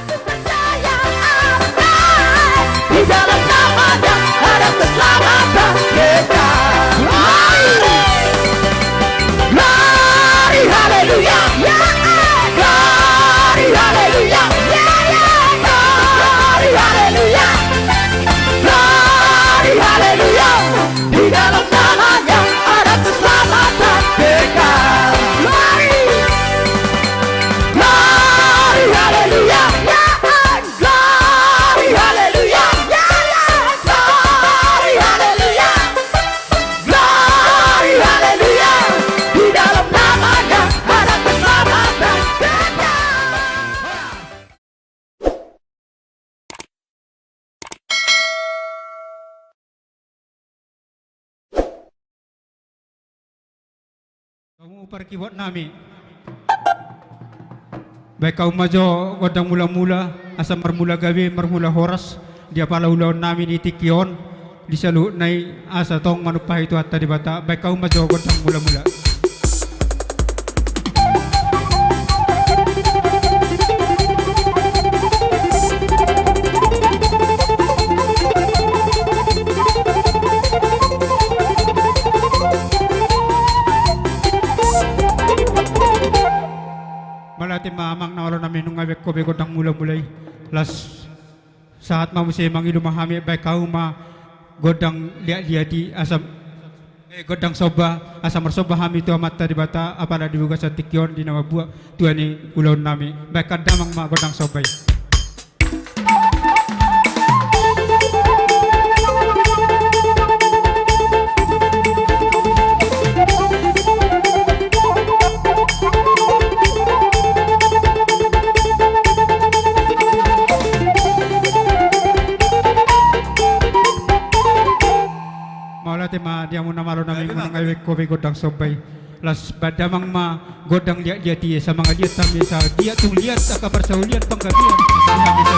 Aku percaya aman. Di dalam namanya ada keselamatan kekal. Glory haleluya. Glory haleluya. Glory haleluya. Glory haleluya. Di dalam namanya ada keselamatan kekal. Glory. Glory haleluya. Glory haleluya. Glory haleluya. Glory haleluya. Di dalam namanya ada keselamatan kekal. Kamu pergi buat nami. Baik kau majo godang mula-mula asa marmula gawe marmula horas dia pala ulaw nami ni tikion di salu nai asa tong manupah itu hatta di bata baik kau majo godang mula-mula. Malati mamang na wala namin nung ngawek ko godang mula-mulay las saat mamusi mangilu mahami baik kau ma godang liat-liat di asam godang soba asam marsoba hami tu amat di bata apala dibuka sa tikyon di nama buah tuan ni ulaw nami baik kadamang ma godang sobay. Ma dia muna malo namin mga ngawek ko godang sobay las badamang ma godang liat-liat dia sa mga liat kami sa dia tung liat akabar sa uliat panggabian kami sa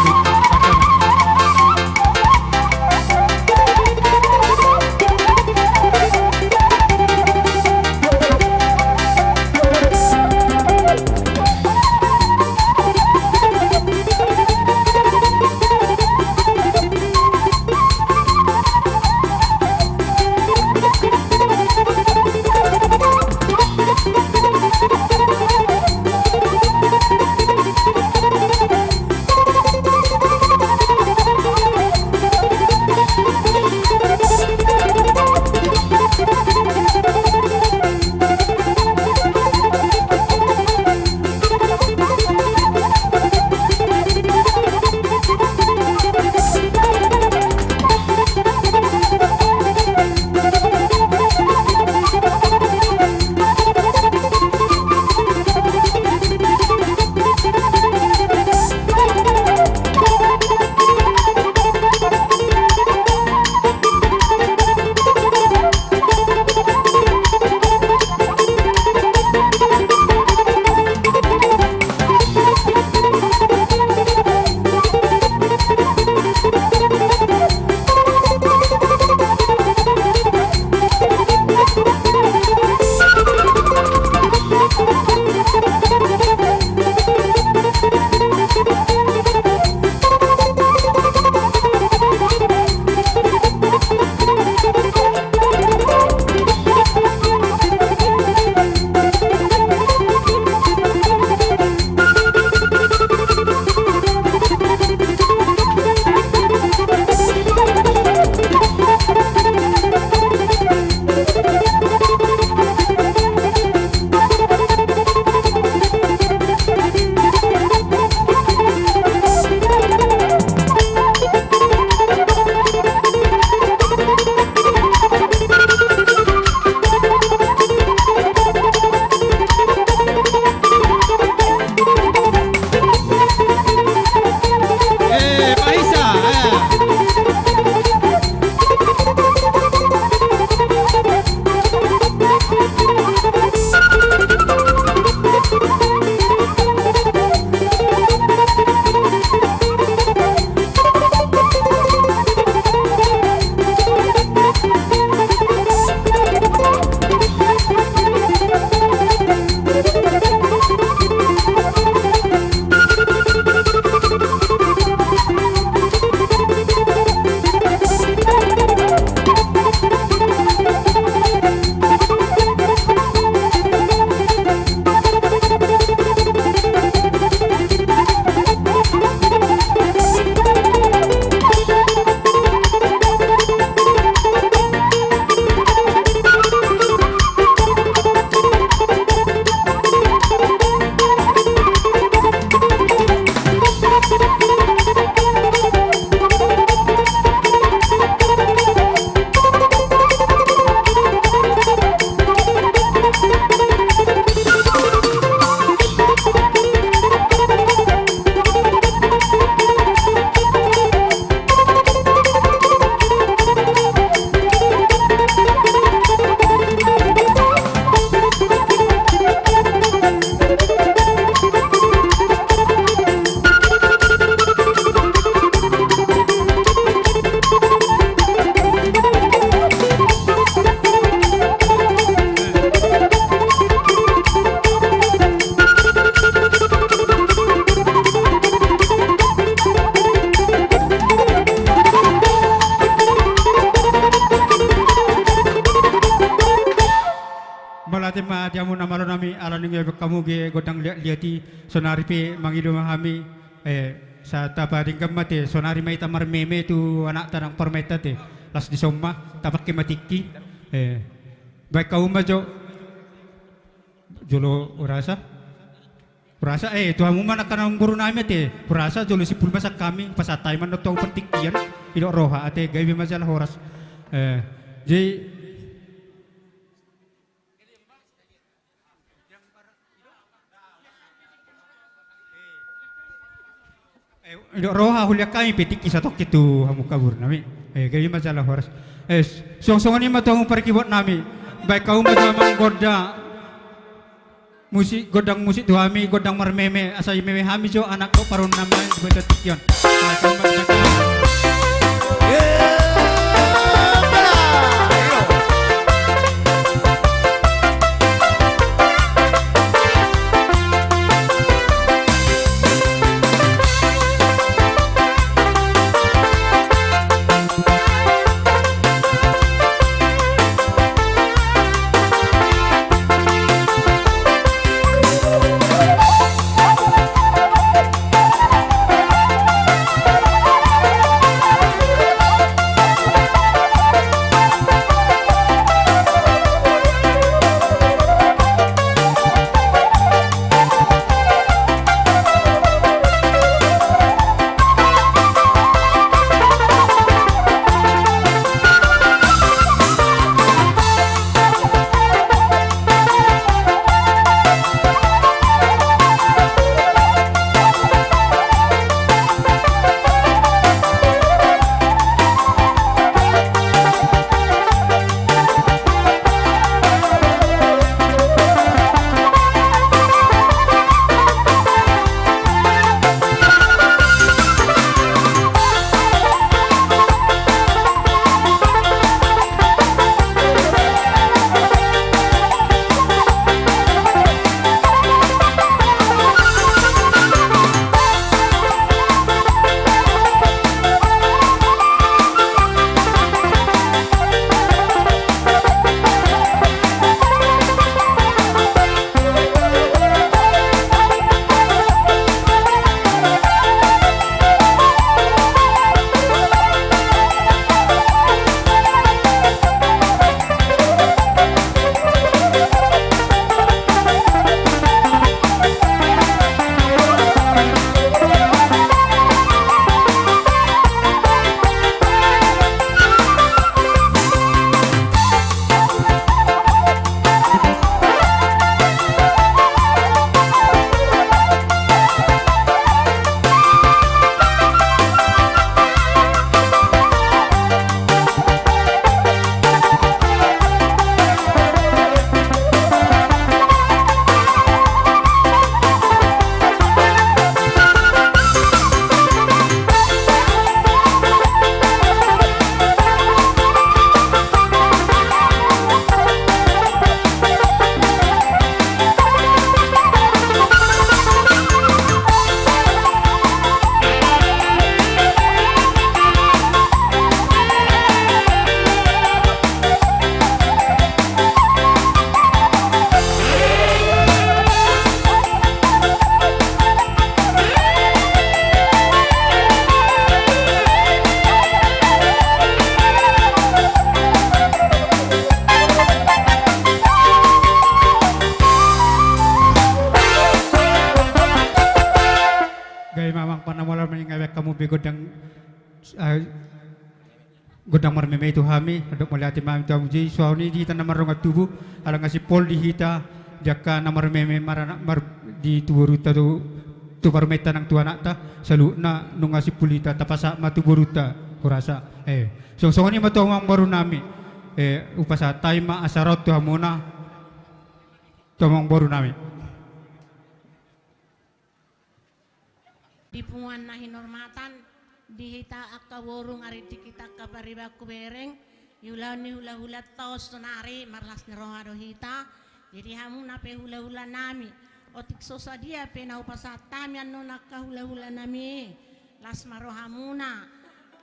godang liati sonari pe mangilumahami sa tabaring gamate sonari may tamar meme tu anak tanang permeta te las di somma tapak ke matiki baik kau majo jolo urasa Tuhan mo man akan guru namin urasa jolo si pulma sa kami pasatay man to pertikian ilo roha ate gabi masalah horas jadi roha hulya kami petiki sa tok itu hamu kabur nami gabi masalah horas song-songan ni matong perkibot nami baik kau macam goda musik godang musik tuami godang marmeme asai meme hami jo anak ko parun nama beto tikyon godang marmeme itu hami adok melihat imam itu amuji suami di tanah marungat tubuh ala ngasih pol di hita jaka namar meme marana mar di tuburuta tu parmeta nang tua nakta saluna nung ngasih pulita tapasa matu buruta kurasa song-songan ni matu ang baru nami upasa taima asarot tu hamuna tomong baru nami dipungan na hinormatan dihita akka worong ari kita kapariba kubereng yulaw ni hula-hula taos tunari marlas ni rohado hita jadi hamu na pe hula-hula nami otik sosa dia pe na upasatami ano nakahula-hula nami las marohamuna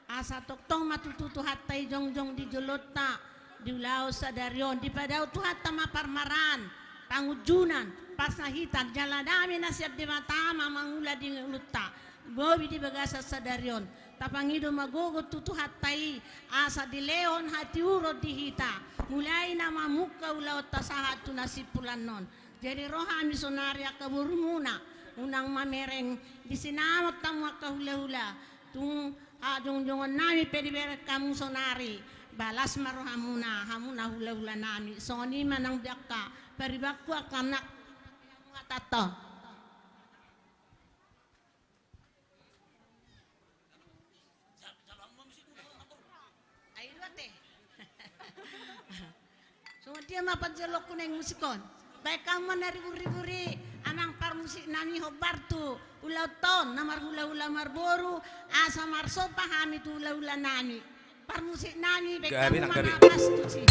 asa toktong matututu hatay jongjong di jolota di ulaw sa daryon di padaw tu hatta maparmaran pangujunan pas na hitan jala dami na siap di matama mangula di nguluta bobi di bagasa sadarion tapangido magogo tutu hatai asa di leon hati urod di hita mulai na mamuka ulaw tasahat tu nasipulan non jadi rohani sonaria kaburmuna unang mamereng di sinamot tamu kahula-hula tung adong jongon nami pedibere kamu sonari balas marohamuna hamuna hula-hula nami soni manang dakka peribakku akanak tato ayo teh so dia mapajelok kuneng musikon baik kamu ribu-riburi amang par musik nami hobartu ulau ton namar hula-hula marboru asa marso pahami tu hula-hula nami par musik nami baik kamu manapas tu sih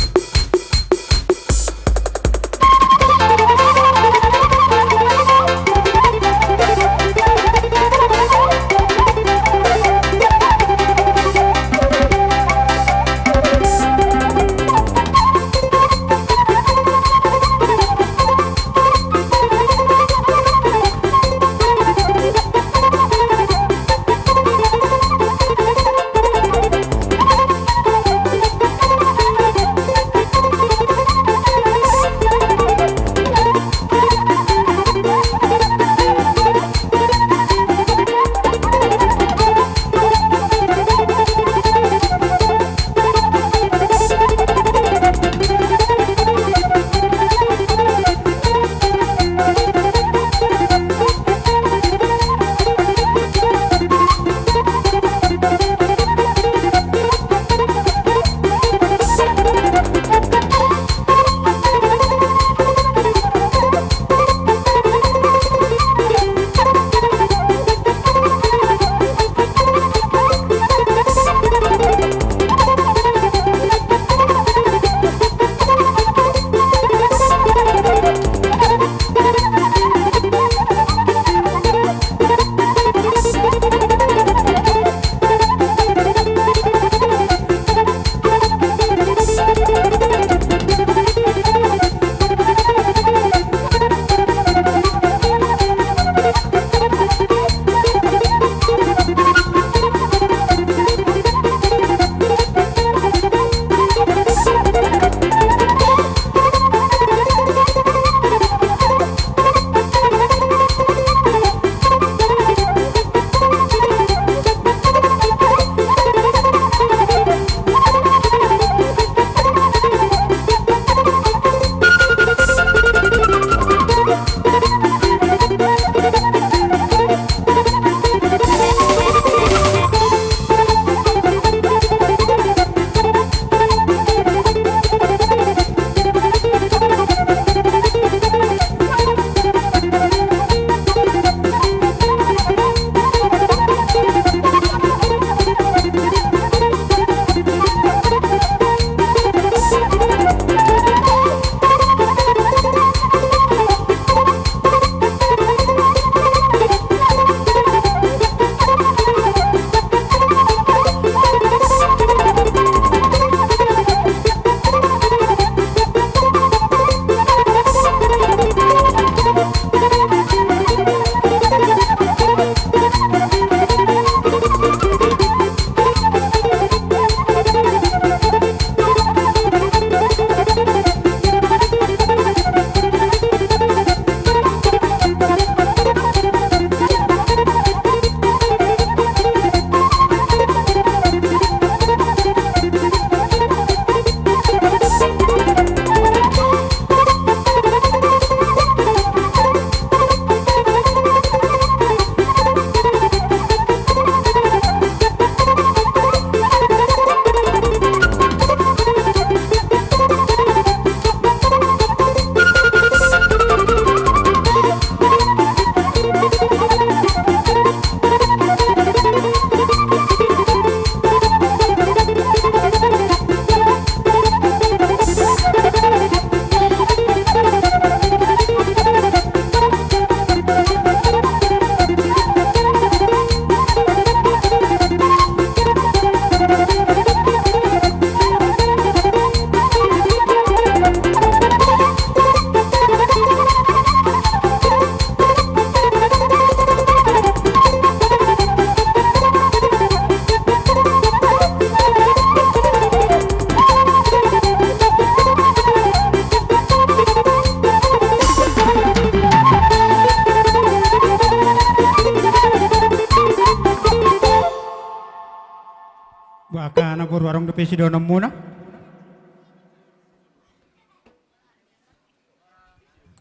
Baka na buru arong depe si donom muna.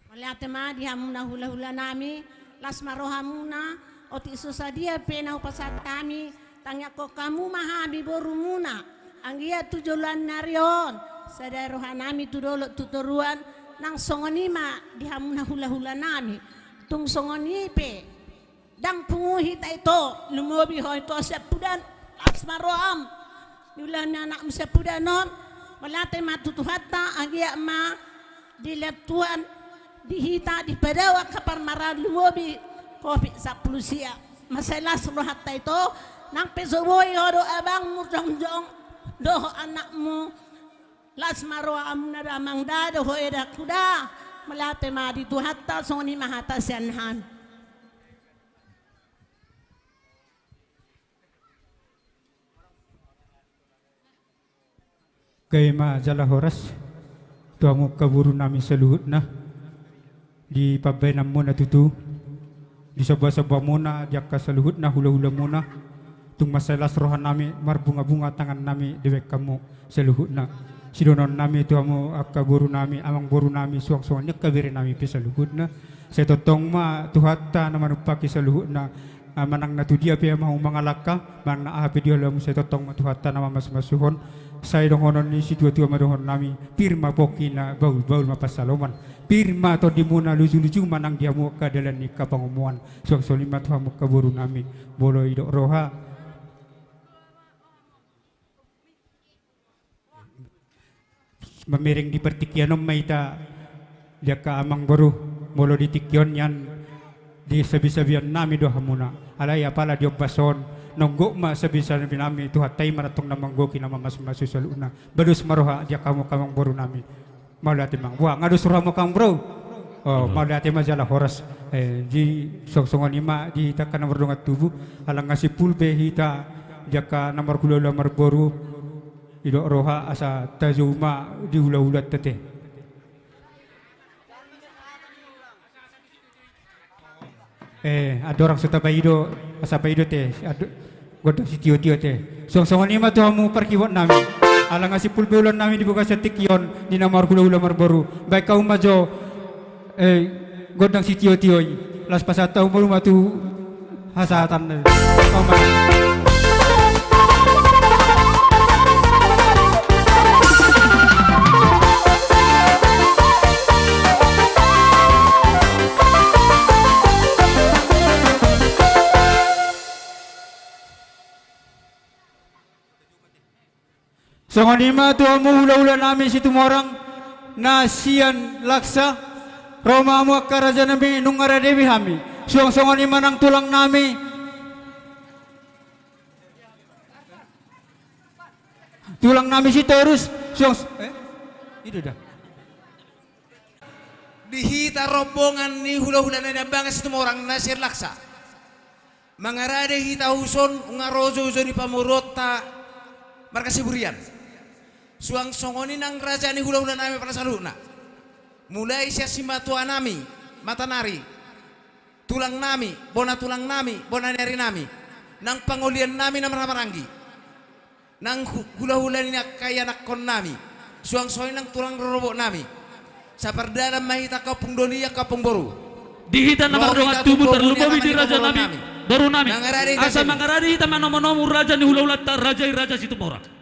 Malate ma di hamuna hula-hula nami, las maroha muna, oti susadia pena upasat kami, tanya ko kamu mahami boru muna, anggia tujulan narion, sadaroha nami tudolo tuturuan, nang songonima di hamuna hula-hula nami, tung songonipe, dang punguhit ito, lumobi ho ito sa pudan, las maroham, yulan anak sa pudanon, malate matutuhata, anggia ma diletuan, dihita di padawa kapar marad lumobi kopi sa plusia masalah seluhat ito nang pesoboy hodo abang mudong-dong doh anakmu las marwa amna ramang dado ho eda kuda malate ma di tuhatta soni mahata sianhan Kay ma jala horas tuamu kaburu nami seluhut na di pabenam muna tutu di sebuah muna jaka seluhut na hula-hula muna tung masalah rohan nami marbunga-bunga tangan nami dewek kamu seluhut na sidonon nami tuamu akaburu nami amang buru nami suang-suang nyekabiri nami pisaluhut na setotong ma tuhatta na manupaki seluhut na manang na tu dia pia mau mangalaka manang na api dia lamu setotong ma tuhatta na mas-masuhon saya dongonon ni situ-tua madohon nami pirma pokina baul-baul mapasaloman pirma to dimuna lucu-lucu manang dia muka dalam nikah pengumuman suang solima tuha muka buru nami bolo idok roha memiring di pertikianom maita dia ka amang baru bolo di tikion yan di sabi-sabian nami doha muna alay apala diok bason nonggo ma sabisa nami tu hatai maratong namang goki nama mas saluna badus maroha dia kamu baru nami malati mang wah ngadus ramo kang bro oh malati majalah horas di songsongan ima di takkan nomor dongat tubuh alang ngasih pulpe hita jaka nomor kula nomor baru idok roha asa tajuma di hula-hula tete ada orang suta paido asa paido teh godang si tio-tio teh songsongan ima tuamu perkiwat nami alang ngasih pulpe ulan nami dibuka setikion di nomor hula-hula baru baik kau majo godang si tio-tio las pasata umur matu hasatan Songonima tuamu hula-hula nami situ morang nasian laksa Roma mu karaja nami nungara dewi hami songonima nang tulang nami si terus itu dah dihita rombongan ni hula-hula na bangas situ morang nasian laksa mangarade hita huson ngarozo ni pamurota markasi burian suang songoni nang raja ni hula-hula nami pada saluna mulai siya simatua nami matanari tulang nami bona nari nami nang pangulian nami na maranggi nang hula-hula ni kaya nakon nami suang songoni nang tulang rorobok nami sa perdalam mahita kapung dolia kapung boru dihita na mardongat tubuh terlupawi di raja nami baru nami asa mangaradi hita manomonomu raja ni hula-hula raja situ morang